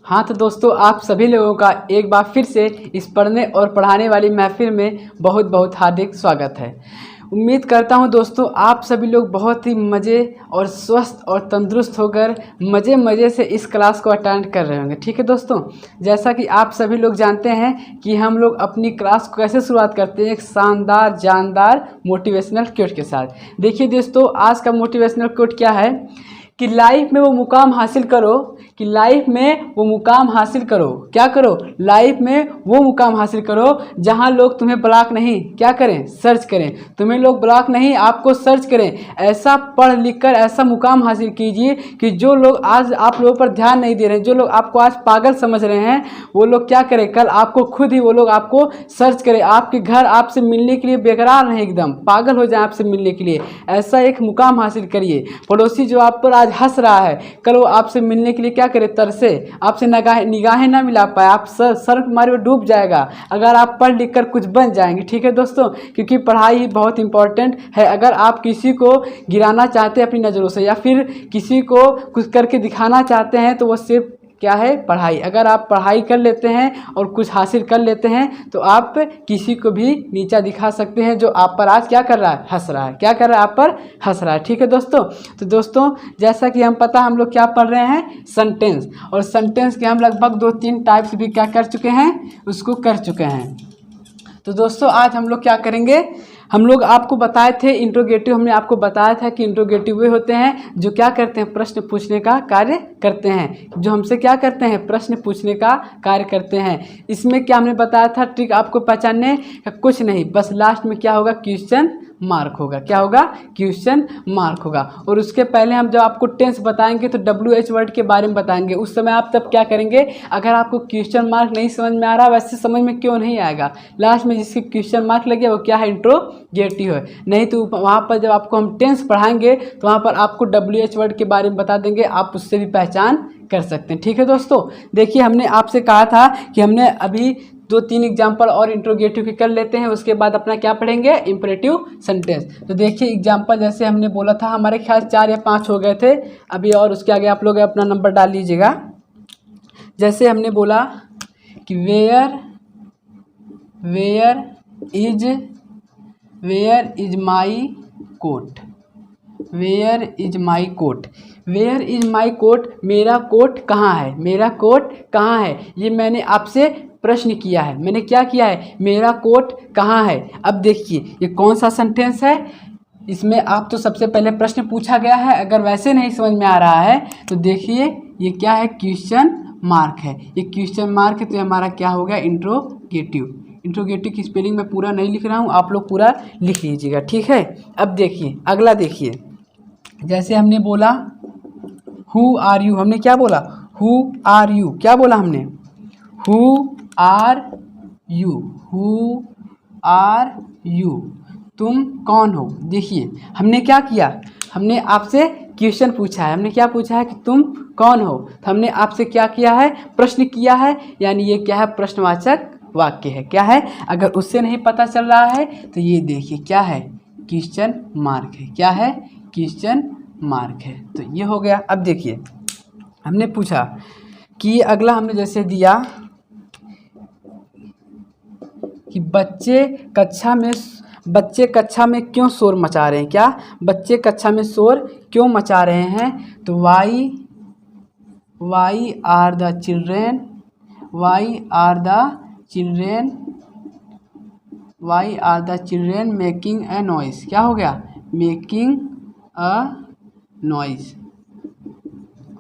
हाँ तो दोस्तों, आप सभी लोगों का एक बार फिर से इस पढ़ने और पढ़ाने वाली महफिल में बहुत बहुत हार्दिक स्वागत है। उम्मीद करता हूँ दोस्तों, आप सभी लोग बहुत ही मज़े और स्वस्थ और तंदुरुस्त होकर मज़े से इस क्लास को अटेंड कर रहे होंगे। ठीक है दोस्तों, जैसा कि आप सभी लोग जानते हैं कि हम लोग अपनी क्लास को कैसे शुरुआत करते हैं, एक शानदार जानदार मोटिवेशनल कोट के साथ। देखिए दोस्तों, आज का मोटिवेशनल कोट क्या है कि लाइफ में वो मुकाम हासिल करो, कि लाइफ में वो मुकाम हासिल करो। क्या करो? लाइफ में वो मुकाम हासिल करो जहां लोग तुम्हें ब्लॉक नहीं क्या करें, सर्च करें। तुम्हें लोग ब्लॉक नहीं, आपको सर्च करें। ऐसा पढ़ लिख कर ऐसा मुकाम हासिल कीजिए कि जो लोग आज आप लोगों पर ध्यान नहीं दे रहे हैं, जो लोग आपको आज पागल समझ रहे हैं, वो लोग क्या करें, कल आपको खुद ही वो लोग आपको सर्च करें। आपके घर आपसे मिलने के लिए बेकरार नहीं, एकदम पागल हो जाए आपसे मिलने के लिए। ऐसा एक मुकाम हासिल करिए। पड़ोसी जो आप पर आज हंस रहा है, कल वो आपसे मिलने के लिए क्या करे, तरसे। आपसे निगाहें ना मिला पाए, आप सर मारे में डूब जाएगा अगर आप पढ़ लिख कर कुछ बन जाएंगे। ठीक है दोस्तों, क्योंकि पढ़ाई ही बहुत इंपॉर्टेंट है। अगर आप किसी को गिराना चाहते हैं अपनी नज़रों से, या फिर किसी को कुछ करके दिखाना चाहते हैं, तो वो सिर्फ क्या है, पढ़ाई। अगर आप पढ़ाई कर लेते हैं और कुछ हासिल कर लेते हैं तो आप किसी को भी नीचा दिखा सकते हैं जो आप पर आज क्या कर रहा है, हंस रहा है। क्या कर रहा है, आप पर हंस रहा है। ठीक है दोस्तों, तो दोस्तों जैसा कि हम लोग क्या पढ़ रहे हैं, सेंटेंस। और सेंटेंस के हम लगभग 2-3 टाइप्स भी क्या कर चुके हैं, उसको कर चुके हैं। तो दोस्तों आज हम लोग क्या करेंगे, हम लोग आपको बताए थे इंट्रोगेटिव, हमने आपको बताया था कि इंट्रोगेटिव वे होते हैं जो क्या करते हैं, प्रश्न पूछने का कार्य करते हैं। जो हमसे क्या करते हैं, प्रश्न पूछने का कार्य करते हैं। इसमें क्या हमने बताया था, ट्रिक आपको पहचानने का कुछ नहीं, बस लास्ट में क्या होगा, क्वेश्चन मार्क होगा। क्या होगा, क्वेश्चन मार्क होगा। और उसके पहले हम जब आपको टेंस बताएंगे तो WH वर्ड के बारे में बताएंगे। उस समय आप तब क्या करेंगे, अगर आपको क्वेश्चन मार्क नहीं समझ में आ रहा, वैसे समझ में क्यों नहीं आएगा, लास्ट में जिसके क्वेश्चन मार्क लगे वो क्या है, इंट्रोगेटिव है। नहीं तो वहाँ पर जब आपको हम टेंस पढ़ाएंगे तो वहाँ पर आपको WH वर्ड के बारे में बता देंगे, आप उससे भी पहचान कर सकते हैं। ठीक है दोस्तों, देखिए हमने आपसे कहा था कि हमने अभी 2-3 एग्जाम्पल और इंट्रोगेटिव के कर लेते हैं, उसके बाद अपना क्या पढ़ेंगे, इंपरेटिव सेंटेंस। तो देखिए एग्जाम्पल जैसे हमने बोला था, हमारे ख्याल 4 या 5 हो गए थे अभी, और उसके आगे आप लोग अपना नंबर डाल लीजिएगा। जैसे हमने बोला कि where is my coat, where is my coat, where is my coat, मेरा कोट कहाँ है, मेरा कोट कहाँ है। ये मैंने आपसे प्रश्न किया है, मैंने क्या किया है, मेरा कोट कहाँ है। अब देखिए ये कौन सा सेंटेंस है, इसमें आप तो सबसे पहले प्रश्न पूछा गया है। अगर वैसे नहीं समझ में आ रहा है तो देखिए ये क्या है, क्वेश्चन मार्क है। ये क्वेश्चन मार्क है तो हमारा क्या हो गया, इंट्रोगेटिव। इंट्रोगेटिव की स्पेलिंग मैं पूरा नहीं लिख रहा हूँ, आप लोग पूरा लिख लीजिएगा। ठीक है, अब देखिए अगला देखिए, जैसे हमने बोला हु आर यू, हमने क्या बोला, हु आर यू, क्या बोला हमने, who are you, who are you, तुम कौन हो। देखिए हमने क्या किया, हमने आपसे क्वेश्चन पूछा है, हमने क्या पूछा है कि तुम कौन हो, तो हमने आपसे क्या किया है, प्रश्न किया है, यानी ये क्या है, प्रश्नवाचक वाक्य है। क्या है, अगर उससे नहीं पता चल रहा है तो ये देखिए क्या है, क्वेश्चन मार्क है। क्या है, क्वेश्चन मार्क है। तो ये हो गया। अब देखिए हमने पूछा कि अगला हमने जैसे दिया कि बच्चे कक्षा में क्यों शोर मचा रहे हैं। क्या, बच्चे कक्षा में शोर क्यों मचा रहे हैं, तो why are the children making a noise. क्या हो गया, मेकिंग अ नॉइज,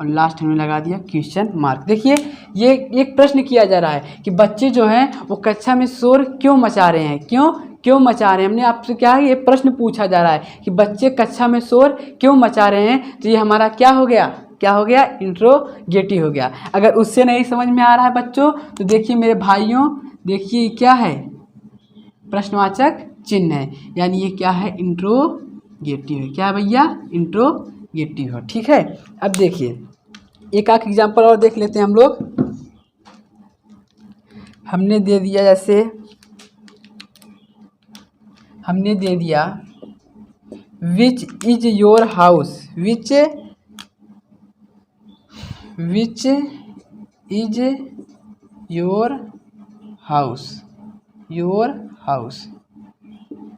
और लास्ट में लगा दिया क्वेश्चन मार्क। देखिए ये एक प्रश्न किया जा रहा है कि बच्चे जो हैं वो कक्षा में शोर क्यों मचा रहे हैं, क्यों मचा रहे हैं। हमने आपसे क्या है, ये प्रश्न पूछा जा रहा है कि बच्चे कक्षा में शोर क्यों मचा रहे हैं, तो ये हमारा क्या हो गया, इंट्रोगेटिव हो गया। अगर उससे नहीं समझ में आ रहा है बच्चों तो देखिए मेरे भाइयों, देखिए क्या है, प्रश्नवाचक चिन्ह है, यानी ये क्या है, इंट्रोगेटिव है। क्या है भैया, इंट्रोगेटिव है। ठीक है, अब देखिए एक आख एग्जाम्पल और देख लेते हैं हम लोग। हमने दे दिया, जैसे हमने दे दिया which is your house, which which is your house, your house.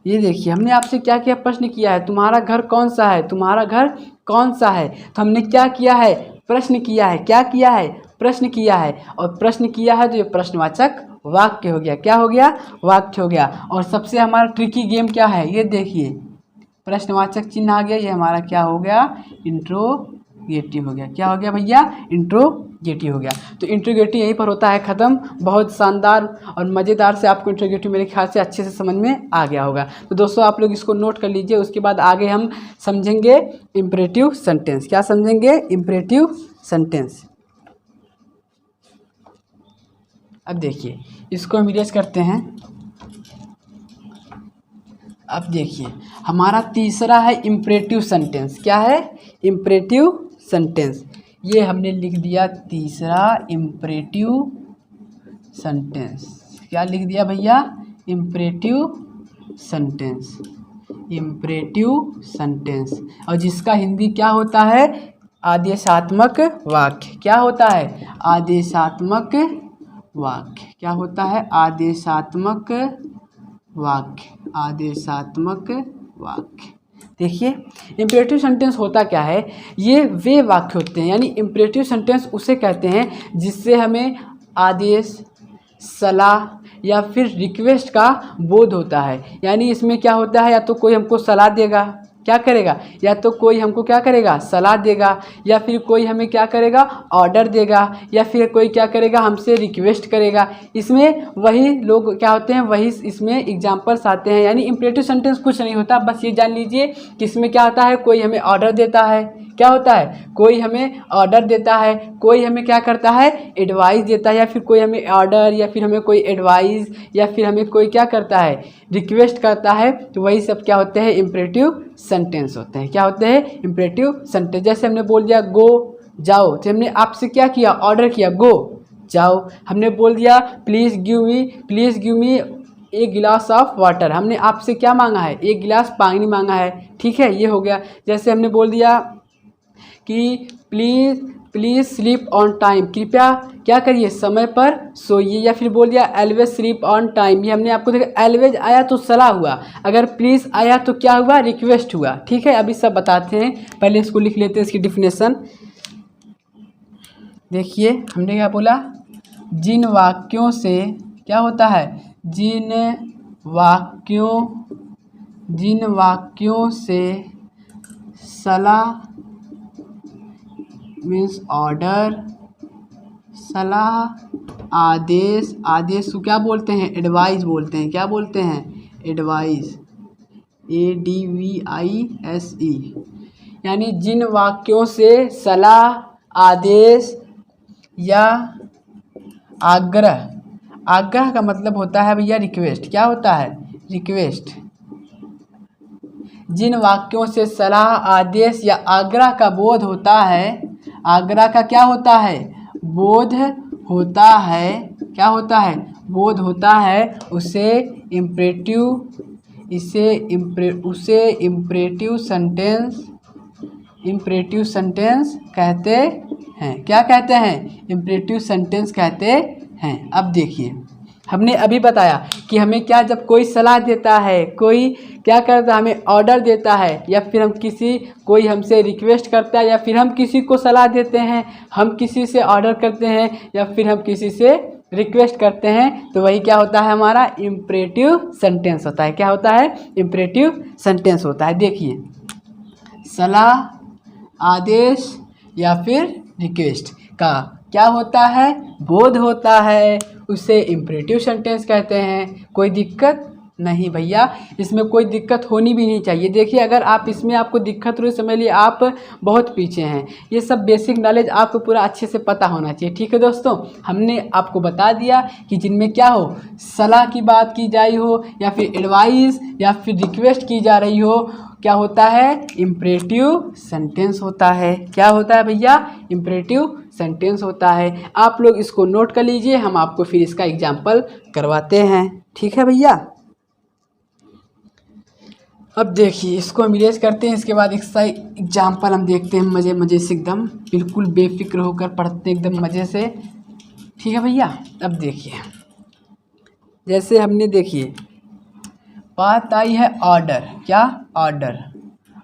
ये देखिए हमने आपसे क्या क्या प्रश्न किया है, तुम्हारा घर कौन सा है, तुम्हारा घर कौन सा है। तो हमने क्या किया है, प्रश्न किया है। क्या किया है, प्रश्न किया है। और प्रश्न किया है तो ये प्रश्नवाचक वाक्य हो गया। क्या हो गया, वाक्य हो गया। और सबसे हमारा ट्रिकी गेम क्या है, ये देखिए प्रश्नवाचक चिन्ह आ गया, ये हमारा क्या हो गया, इंट्रोगेटिव हो गया। क्या हो गया भैया, इंट्रोगेटिव हो गया। तो इंट्रोगेटिव यहीं पर होता है ख़त्म। बहुत शानदार और मज़ेदार से आपको इंट्रोगेटिव मेरे ख्याल से अच्छे से समझ में आ गया होगा। तो दोस्तों आप लोग इसको नोट कर लीजिए। उसके बाद आगे हम समझेंगे इम्परेटिव सेंटेंस। क्या समझेंगे, इम्परेटिव सेंटेंस। अब देखिए इसको हम इरेज करते हैं। अब देखिए हमारा तीसरा है इम्परेटिव सेंटेंस। क्या है, इम्परेटिव सेंटेंस। ये हमने लिख दिया तीसरा इम्परेटिव सेंटेंस। क्या लिख दिया भैया, इम्परेटिव सेंटेंस, इम्परेटिव सेंटेंस। और जिसका हिंदी क्या होता है, आदेशात्मक वाक्य। क्या होता है, आदेशात्मक वाक्य। क्या होता है, आदेशात्मक वाक्य, आदेशात्मक वाक्य। देखिए इम्परेटिव सेंटेंस होता क्या है, ये वे वाक्य होते हैं, यानी इम्परेटिव सेंटेंस उसे कहते हैं जिससे हमें आदेश, सलाह या फिर रिक्वेस्ट का बोध होता है। यानी इसमें क्या होता है, या तो कोई हमको सलाह देगा, क्या करेगा, या तो कोई हमको क्या करेगा, सलाह देगा, या फिर कोई हमें क्या करेगा, ऑर्डर देगा, या फिर कोई क्या करेगा, हमसे रिक्वेस्ट करेगा। इसमें वही लोग क्या होते हैं, वही इसमें एग्जाम्पल्स आते हैं। यानी इम्परेटिव सेंटेंस कुछ नहीं होता, बस ये जान लीजिए कि इसमें क्या होता है, कोई हमें ऑर्डर देता है। क्या होता है, कोई हमें ऑर्डर देता है, कोई हमें क्या करता है, एडवाइस देता है, या फिर कोई हमें ऑर्डर, या फिर हमें कोई एडवाइस, या फिर हमें कोई क्या करता है, रिक्वेस्ट करता है। तो वही सब क्या होते हैं, इम्परेटिव सेंटेंस होते हैं। क्या होते हैं, इम्परेटिव सेंटेंस। जैसे हमने बोल दिया गो, जाओ, तो हमने आपसे क्या किया, ऑर्डर किया, गो जाओ। हमने बोल दिया प्लीज़ गिव मी एक गिलास ऑफ वाटर, हमने आपसे क्या मांगा है, एक गिलास पानी मांगा है। ठीक है, ये हो गया। जैसे हमने बोल दिया कि प्लीज़ स्लीप ऑन टाइम, कृपया क्या करिए, समय पर सोइए। या फिर बोल दिया एलवेज स्लीप ऑन टाइम, ये हमने आपको देखा, एलवेज आया तो सलाह हुआ, अगर प्लीज़ आया तो क्या हुआ, रिक्वेस्ट हुआ। ठीक है, अभी सब बताते हैं, पहले इसको लिख लेते हैं, इसकी डिफिनेशन देखिए। हमने क्या बोला, जिन वाक्यों से क्या होता है, जिन वाक्यों से सलाह मीन्स ऑर्डर, सलाह, आदेश को क्या बोलते हैं, एडवाइस बोलते हैं। क्या बोलते हैं, एडवाइस, ADVISE। यानी जिन वाक्यों से सलाह, आदेश या आग्रह का मतलब होता है भैया रिक्वेस्ट। क्या होता है, रिक्वेस्ट। जिन वाक्यों से सलाह, आदेश या आग्रह का बोध होता है, आग्रह का क्या होता है, बोध होता है। क्या होता है, बोध होता है, उसे इम्परेटिव सेंटेंस कहते हैं। क्या कहते हैं, इम्परेटिव सेंटेंस कहते हैं। अब देखिए हमने अभी बताया कि हमें क्या, जब कोई सलाह देता है, कोई क्या करता है, हमें ऑर्डर देता है, या फिर हम कोई हमसे रिक्वेस्ट करता है, या फिर हम किसी को सलाह देते हैं, हम किसी से ऑर्डर करते हैं, या फिर हम किसी से रिक्वेस्ट करते हैं, तो वही क्या होता है, हमारा इम्परेटिव सेंटेंस होता है। क्या होता है, इम्परेटिव सेंटेंस होता है। देखिए सलाह, आदेश या फिर रिक्वेस्ट का क्या होता है, बोध होता है, उसे इम्परेटिव सेंटेंस कहते हैं। कोई दिक्कत नहीं भैया, इसमें कोई दिक्कत होनी भी नहीं चाहिए। देखिए अगर आप इसमें आपको दिक्कत हो, समझ लिए आप बहुत पीछे हैं। ये सब बेसिक नॉलेज आपको पूरा अच्छे से पता होना चाहिए। ठीक है दोस्तों, हमने आपको बता दिया कि जिनमें क्या हो, सलाह की बात की जाई हो, या फिर एडवाइस या फिर रिक्वेस्ट की जा रही हो, क्या होता है, इम्परेटिव सेंटेंस होता है। क्या होता है भैया, इम्परेटिव सेंटेंस होता है। आप लोग इसको नोट कर लीजिए, हम आपको फिर इसका एग्जाम्पल करवाते हैं। ठीक है भैया, अब देखिए इसको हम इरेज करते हैं, इसके बाद इसका एग्जाम्पल हम देखते हैं मज़े मज़े से, एकदम बिल्कुल बेफिक्र होकर पढ़ते हैं एकदम मज़े से। ठीक है भैया। अब देखिए जैसे हमने देखिए बात आई है ऑर्डर। क्या? ऑर्डर।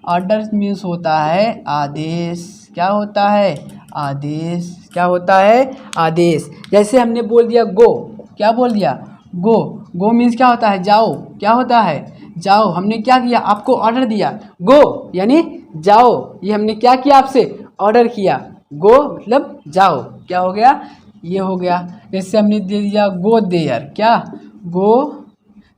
ऑर्डर मीन्स होता है आदेश। क्या होता है? आदेश। क्या होता है? आदेश। जैसे हमने बोल दिया गो। क्या बोल दिया? गो। गो मीन्स क्या होता है? जाओ। क्या होता है? जाओ। हमने क्या किया? आपको ऑर्डर दिया गो यानी जाओ। ये हमने क्या किया? आपसे ऑर्डर किया। गो मतलब जाओ। क्या हो गया? ये हो गया। जैसे हमने दे दिया गो देयर। क्या? गो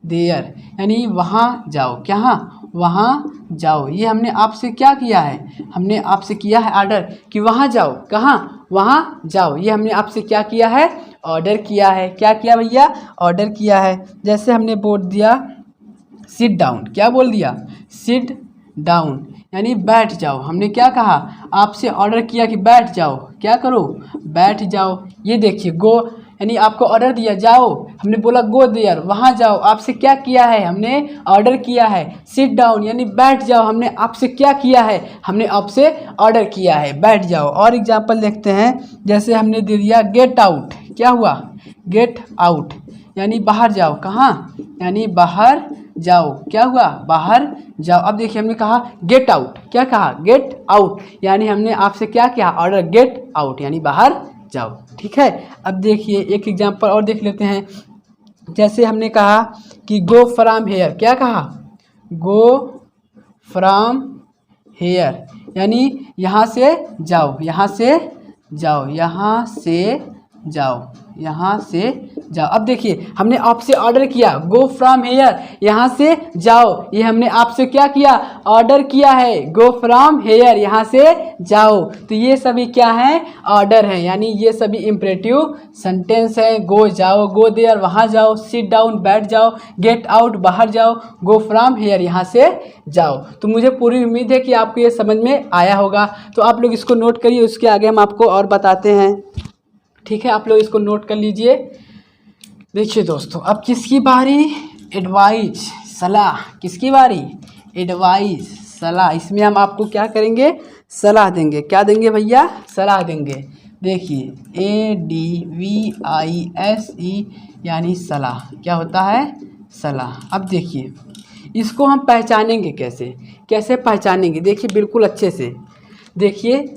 देयर यानी वहाँ जाओ। कहाँ? वहाँ जाओ। ये हमने आपसे क्या किया है? हमने आपसे किया है ऑर्डर कि वहाँ जाओ। कहाँ? वहाँ जाओ। ये हमने आपसे क्या किया है? ऑर्डर किया है। क्या किया भैया? ऑर्डर किया है। जैसे हमने बोल दिया सिट डाउन। क्या बोल दिया? सिट डाउन यानी बैठ जाओ। हमने क्या कहा? आपसे ऑर्डर किया कि बैठ जाओ। क्या करो? बैठ जाओ। ये देखिए गो यानी आपको ऑर्डर दिया जाओ, हमने बोला गो देयर वहाँ जाओ। आपसे क्या किया है? हमने ऑर्डर किया है। सिट डाउन यानी बैठ जाओ, हमने आपसे क्या किया है? हमने आपसे ऑर्डर किया है बैठ जाओ। और एग्जांपल देखते हैं, जैसे हमने दे दिया गेट आउट। क्या हुआ? गेट आउट यानी बाहर जाओ। कहाँ? यानी बाहर जाओ। क्या हुआ? बाहर जाओ। अब देखिए हमने कहा गेट आउट। क्या कहा? गेट आउट यानी हमने आपसे क्या किया? ऑर्डर गेट आउट यानी बाहर जाओ। ठीक है। अब देखिए एक एग्जांपल और देख लेते हैं। जैसे हमने कहा कि गो फ्रॉम हेयर। क्या कहा? गो फ्रॉम हेयर यानी यहाँ से जाओ। यहाँ से जाओ। यहाँ से जाओ। यहाँ से जाओ। अब देखिए हमने आपसे ऑर्डर किया गो फ्रॉम हेयर यहाँ से जाओ। ये हमने आपसे क्या किया? ऑर्डर किया है गो फ्रॉम हेयर यहाँ से जाओ। तो ये सभी क्या हैं? ऑर्डर हैं। यानी ये सभी इम्परेटिव सेंटेंस हैं। गो जाओ, गो देयर वहाँ जाओ, सिट डाउन बैठ जाओ, गेट आउट बाहर जाओ, गो फ्रॉम हेयर यहाँ से जाओ। तो मुझे पूरी उम्मीद है कि आपको ये समझ में आया होगा। तो आप लोग इसको नोट करिए, उसके आगे हम आपको और बताते हैं। ठीक है, आप लोग इसको नोट कर लीजिए। देखिए दोस्तों अब किसकी बारी? एडवाइस सलाह। किसकी बारी? एडवाइस सलाह। इसमें हम आपको क्या करेंगे? सलाह देंगे। क्या देंगे भैया? सलाह देंगे। देखिए ADVISE यानी सलाह। क्या होता है? सलाह। अब देखिए इसको हम पहचानेंगे कैसे? कैसे पहचानेंगे? देखिए बिल्कुल अच्छे से देखिए।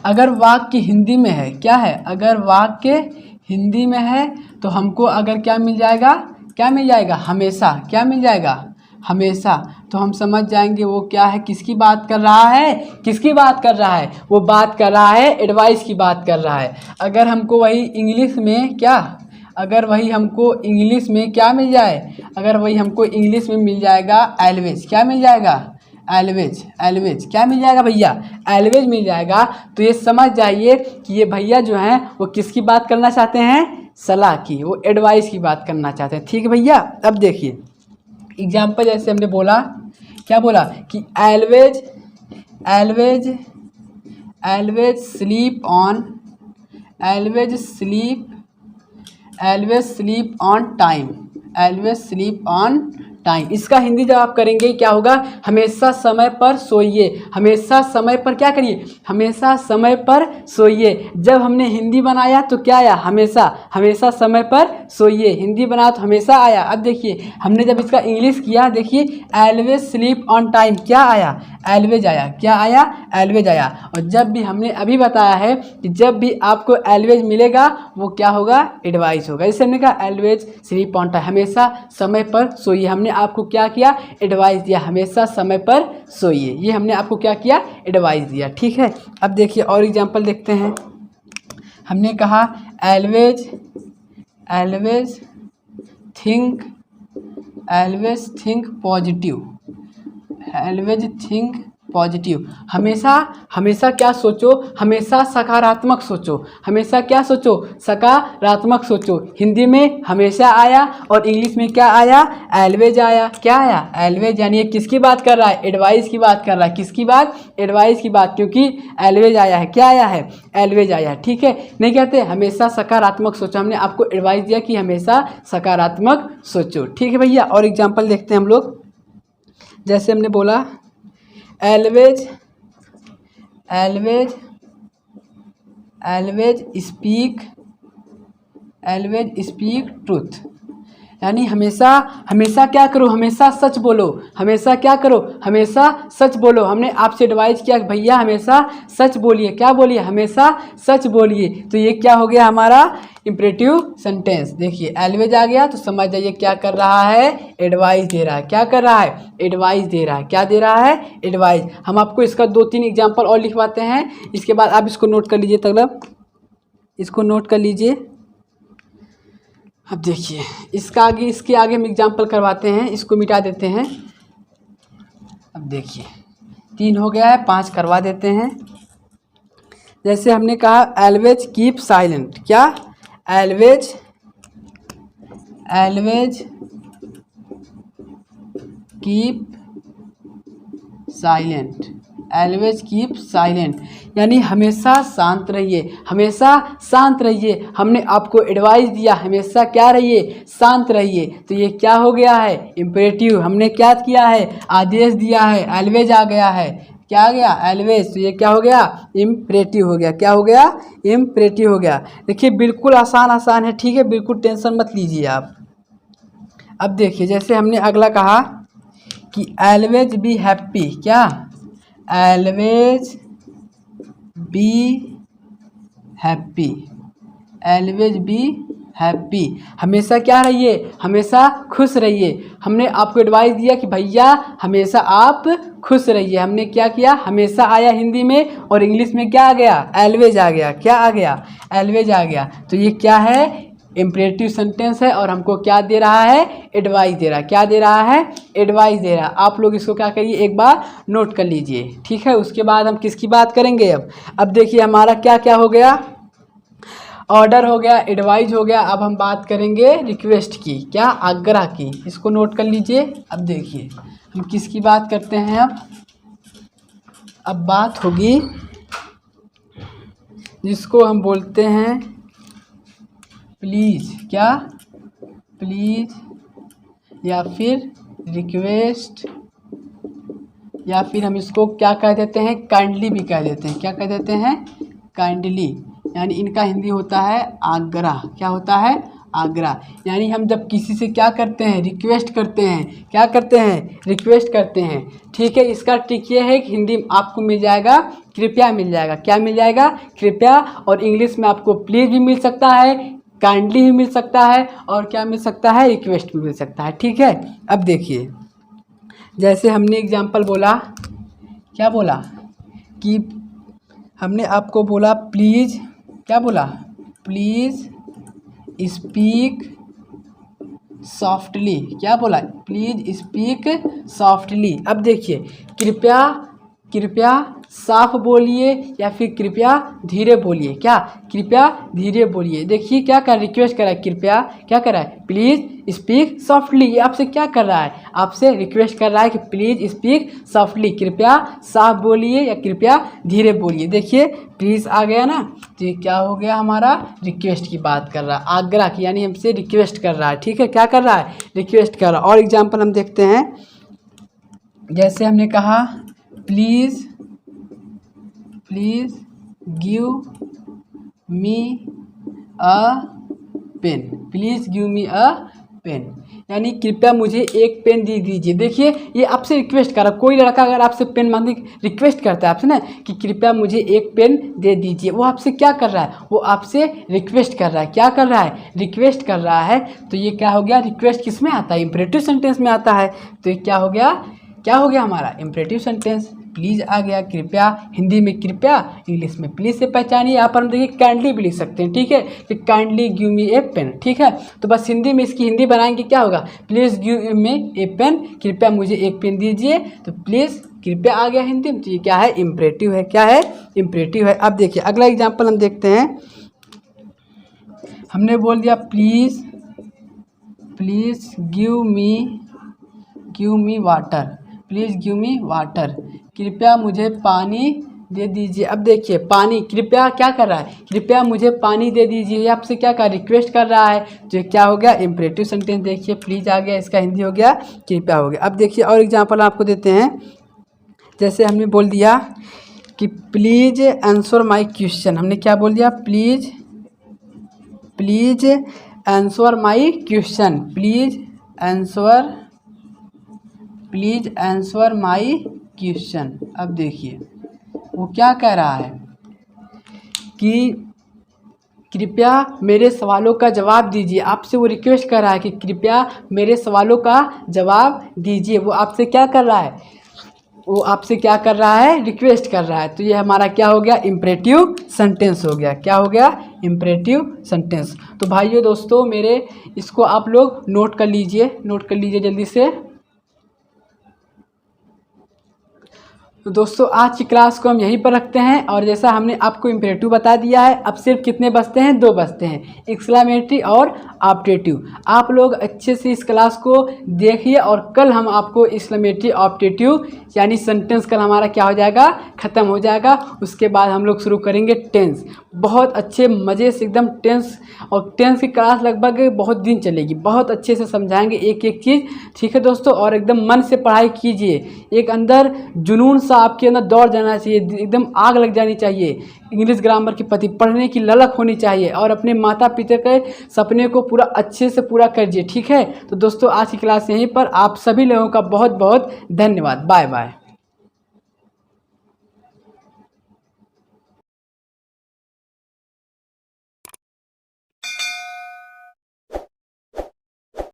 अगर वाक्य हिंदी में है, क्या है? अगर वाक्य हिंदी में है तो हमको अगर क्या मिल जाएगा? क्या मिल जाएगा? हमेशा। क्या मिल जाएगा? हमेशा। तो हम समझ जाएंगे वो क्या है, किसकी बात कर रहा है। किसकी बात कर रहा है? वो बात कर रहा है एडवाइस की बात कर रहा है। अगर हमको वही इंग्लिश में क्या, अगर वही हमको इंग्लिश में क्या मिल जाए, अगर वही हमको इंग्लिश में मिल जाएगा एलवेज। क्या मिल जाएगा? एलवेज। एलवेज क्या मिल जाएगा भैया? एलवेज मिल जाएगा। तो ये समझ जाइए कि ये भैया जो हैं वो किसकी बात करना चाहते हैं? सलाह की, वो एडवाइस की बात करना चाहते हैं। ठीक है भैया। अब देखिए एग्जाम्पल जैसे हमने बोला, क्या बोला कि always always always sleep on, always sleep on time, always sleep on time. इसका हिंदी जब आप करेंगे क्या होगा? हमेशा समय पर सोइए। हमेशा समय पर क्या करिए? हमेशा समय पर सोइए। जब हमने हिंदी बनाया तो क्या आया? हमेशा। हमेशा समय पर सोइए हिंदी बनाया तो हमेशा आया। अब देखिए हमने जब इसका इंग्लिश किया, देखिए एलवेज स्लीप ऑन टाइम क्या आया? एलवेज आया। क्या आया? एलवेज आया। और जब भी हमने अभी बताया है कि जब भी आपको एलवेज मिलेगा वो क्या होगा? एडवाइस होगा। जैसे हमने कहा एलवेज स्लीप ऑन टाइम, हमेशा समय पर सोइए। हमने आपको क्या किया? एडवाइस दिया, हमेशा समय पर सोइए। ये हमने आपको क्या किया? एडवाइस दिया। ठीक है। अब देखिए और एग्जांपल देखते हैं। हमने कहा always always think, always think positive, always think positive. हमेशा हमेशा क्या सोचो, हमेशा सकारात्मक सोचो। हमेशा क्या सोचो, सकारात्मक सोचो। हिंदी में हमेशा आया और इंग्लिश में क्या आया, ऑलवेज आया। क्या आया, ऑलवेज। यानी ये किसकी बात कर रहा है, एडवाइस की बात कर रहा है। किसकी बात, एडवाइस की बात, क्योंकि ऑलवेज आया है। क्या आया है, ऑलवेज आया है। ठीक है, नहीं कहते हमेशा सकारात्मक सोचो। हमने आपको एडवाइस दिया कि हमेशा सकारात्मक सोचो। ठीक है भैया, और एग्जाम्पल देखते हैं हम लोग। जैसे हमने बोला always always always speak truth। यानी हमेशा हमेशा क्या करो, हमेशा सच बोलो। हमेशा क्या करो, हमेशा सच बोलो। हमने आपसे एडवाइस किया कि भैया हमेशा सच बोलिए। क्या बोलिए, हमेशा सच बोलिए। तो ये क्या हो गया हमारा इंपरेटिव सेंटेंस। देखिए ऑलवेज आ गया तो समझ जाइए क्या कर रहा है, एडवाइस दे रहा है। क्या कर रहा है, एडवाइस दे रहा है। क्या दे रहा है, एडवाइस। हम आपको इसका 2-3 एग्जाम्पल और लिखवाते हैं, इसके बाद आप इसको नोट कर लीजिए। तलब इसको नोट कर लीजिए। अब देखिए इसके आगे हम एग्जाम्पल करवाते हैं, इसको मिटा देते हैं। अब देखिए 3 हो गया है, 5 करवा देते हैं। जैसे हमने कहा ऑलवेज कीप साइलेंट। क्या, always keep silent. Always keep silent यानी हमेशा शांत रहिए। हमेशा शांत रहिए। हमने आपको एडवाइस दिया हमेशा क्या रहिए, शांत रहिए। तो ये क्या हो गया है, इम्परेटिव। हमने क्या किया है, आदेश दिया है। ऑलवेज आ गया है, क्या आ गया, ऑलवेज। तो ये क्या हो गया, इम्परेटिव हो गया। क्या हो गया, इम्परेटिव हो गया। देखिए बिल्कुल आसान है। ठीक है, बिल्कुल टेंशन मत लीजिए आप। अब देखिए जैसे हमने अगला कहा कि ऑलवेज बी हैप्पी। क्या, always be happy. Always be happy, हमेशा क्या रहिए, हमेशा खुश रहिए। हमने आपको एडवाइस दिया कि भैया हमेशा आप खुश रहिए। हमने क्या किया, हमेशा आया हिंदी में और इंग्लिश में क्या आ गया, ऑलवेज आ गया। क्या आ गया, ऑलवेज आ गया। तो ये क्या है, इम्परेटिव सेंटेंस है और हमको क्या दे रहा है, एडवाइस दे रहा है। क्या दे रहा है, एडवाइस दे रहा है। आप लोग इसको क्या करिए, एक बार नोट कर लीजिए। ठीक है, उसके बाद हम किसकी बात करेंगे। अब देखिए हमारा क्या क्या हो गया, ऑर्डर हो गया, एडवाइस हो गया। अब हम बात करेंगे रिक्वेस्ट की। क्या, आग्रह की। इसको नोट कर लीजिए। अब देखिए हम किसकी बात करते हैं। अब बात होगी जिसको हम बोलते हैं प्लीज़। क्या, प्लीज़ या फिर रिक्वेस्ट, या फिर हम इसको क्या कह देते हैं, काइंडली भी कह देते हैं। क्या कह देते हैं, काइंडली। यानी इनका हिंदी होता है आग्रह। क्या होता है, आग्रह। यानी हम जब किसी से क्या करते हैं, रिक्वेस्ट करते हैं। क्या करते हैं, रिक्वेस्ट करते हैं। ठीक है, इसका ट्रिक ये है कि हिंदी में आपको मिल जाएगा कृपया मिल जाएगा। क्या मिल जाएगा, कृपया। और इंग्लिश में आपको प्लीज़ भी मिल सकता है, काइंडली भी मिल सकता है, और क्या मिल सकता है, रिक्वेस्ट भी मिल सकता है। ठीक है, अब देखिए जैसे हमने एग्जाम्पल बोला, क्या बोला कि हमने आपको बोला प्लीज़, क्या बोला, प्लीज़ स्पीक सॉफ्टली। क्या बोला, प्लीज़ स्पीक सॉफ्टली। अब देखिए कृपया, कृपया साफ बोलिए या फिर कृपया धीरे बोलिए। क्या, कृपया धीरे बोलिए। देखिए क्या कर, रिक्वेस्ट कर रहा है, कृपया क्या कर रहा है, प्लीज़ स्पीक सॉफ्टली। ये आपसे क्या कर रहा है, आपसे रिक्वेस्ट कर रहा है कि प्लीज़ स्पीक सॉफ्टली, कृपया साफ बोलिए या कृपया धीरे बोलिए। देखिए प्लीज़ आ गया ना, तो ये क्या हो गया, हमारा रिक्वेस्ट की बात कर रहा है, आग्रह की। यानी हमसे रिक्वेस्ट कर रहा है। ठीक है, क्या कर रहा है, रिक्वेस्ट कर रहा है। और एग्जाम्पल हम देखते हैं। जैसे हमने कहा please give me a pen. Please give me a pen, यानी कृपया मुझे एक पेन दे दीजिए। देखिए ये आपसे रिक्वेस्ट कर रहा है। कोई लड़का अगर आपसे पेन मांगने रिक्वेस्ट करता है आपसे ना कि कृपया मुझे एक पेन दे दीजिए, वो आपसे क्या कर रहा है, वो आपसे रिक्वेस्ट कर रहा है। क्या कर रहा है, रिक्वेस्ट कर रहा है। तो ये क्या हो गया, रिक्वेस्ट किस में आता है, इंपरेटिव सेंटेंस में आता है। तो ये क्या हो गया, क्या हो गया हमारा इंपरेटिव सेंटेंस। प्लीज़ आ गया, कृपया हिंदी में कृपया, इंग्लिश में प्लीज़ से पहचानिए। यहाँ पर हम देखिए काइंडली भी लिख सकते हैं। ठीक है, कि kindly give me a pen. ठीक है, तो बस हिंदी में इसकी हिंदी बनाएंगे, क्या होगा, please give me a pen, कृपया मुझे एक पेन दीजिए। तो प्लीज़ कृपया आ गया हिंदी में, तो ये क्या है, इम्परेटिव है। क्या है, इम्परेटिव है। अब देखिए अगला एग्जाम्पल हम देखते हैं। हमने बोल दिया please give me water, please give me water, कृपया मुझे पानी दे दीजिए। अब देखिए पानी, कृपया क्या कर रहा है, कृपया मुझे पानी दे दीजिए, ये आपसे क्या कर रिक्वेस्ट कर रहा है, जो क्या हो गया, इम्परेटिव सेंटेंस। देखिए प्लीज़ आ गया, इसका हिंदी हो गया कृपया हो गया। अब देखिए और एग्जांपल आपको देते हैं। जैसे हमने बोल दिया कि प्लीज़ आंसर माय क्वेश्चन, हमने क्या बोल दिया, please answer my question, please answer my question. अब देखिए वो क्या कह रहा है कि कृपया मेरे सवालों का जवाब दीजिए, आपसे वो रिक्वेस्ट कर रहा है कि कृपया मेरे सवालों का जवाब दीजिए। वो आपसे क्या कर रहा है, वो आपसे क्या कर रहा है, रिक्वेस्ट कर रहा है। तो ये हमारा क्या हो गया, इम्परेटिव सेंटेंस हो गया। क्या हो गया, इम्परेटिव सेंटेंस। तो भाइयों दोस्तों मेरे, इसको आप लोग नोट कर लीजिए जल्दी से। तो दोस्तों आज की क्लास को हम यहीं पर रखते हैं, और जैसा हमने आपको इम्परेटिव बता दिया है, अब सिर्फ कितने बचते हैं, 2 बचते हैं, एक्सक्लेमेटरी और ऑप्टेटिव। आप लोग अच्छे से इस क्लास को देखिए, और कल हम आपको एक्सक्लेमेटरी ऑप्टेटिव यानी सेंटेंस कल हमारा क्या हो जाएगा, ख़त्म हो जाएगा। उसके बाद हम लोग शुरू करेंगे टेंस, बहुत अच्छे मज़े से एकदम टेंस। और टेंस की क्लास लगभग बहुत दिन चलेगी, बहुत अच्छे से समझाएंगे एक एक चीज़, ठीक है दोस्तों। और एकदम मन से पढ़ाई कीजिए, एक अंदर जुनून सा आपके अंदर दौड़ जाना चाहिए, एकदम आग लग जानी चाहिए इंग्लिश ग्रामर के प्रति, पढ़ने की ललक होनी चाहिए, और अपने माता पिता के सपने को पूरा अच्छे से पूरा करिए, ठीक है। तो दोस्तों आज की क्लास यहीं पर, आप सभी लोगों का बहुत बहुत धन्यवाद। Bye bye.